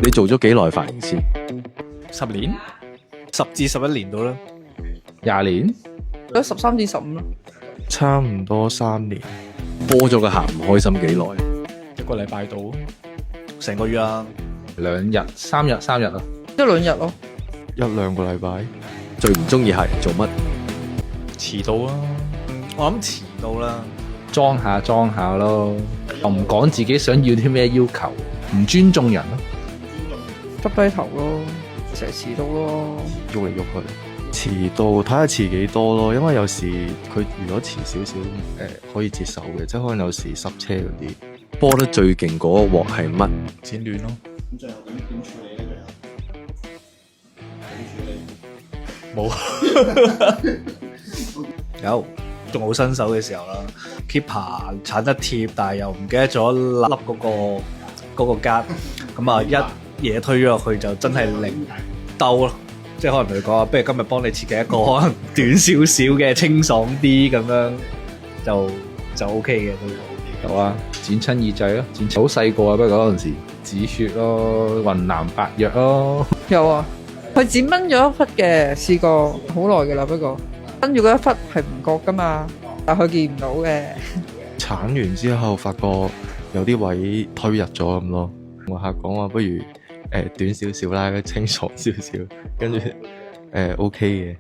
你做咗幾耐髮型師？10年，10至11年到啦。20年，都13至15咯。差唔多3年。播咗個客唔開心幾耐？ 1個禮拜到，成個月啦。2日、3日、3日咯。1、2日咯。1、2個禮拜。最唔中意客人做乜？遲到啦，我諗遲到啦。裝下咯，又唔講自己想要啲咩要求，唔尊重人咯。耷低頭咯，成日遲到咯。喐嚟喐去，遲到睇下遲幾多咯，因為有時佢如果遲少少，可以接受嘅，即係可能有時塞車嗰啲。播得最勁嗰鑊係乜？剪短咯。咁最後點處理咧？有，仲好新手嘅時候啦，keeper 鏟得貼，但係又唔記得咗笠嗰個夾，咁啊一嘢推咗落去就真係零兜咯，即係可能同佢講啊，不如今日幫你設計一個可能短少少嘅清爽啲咁樣，就 OK 嘅都。有啊，剪親耳仔咯，剪好細個啊，不過嗰陣時止血咯，雲南白藥咯。有啊，佢剪掹咗一忽嘅，試過好耐嘅啦，不過跟住嗰一忽係唔覺噶嘛，但佢見唔到嘅。鏟完之後發覺有啲位推入咗咁咯，我客講話不如短少少啦，清爽少少，跟住OK 嘅。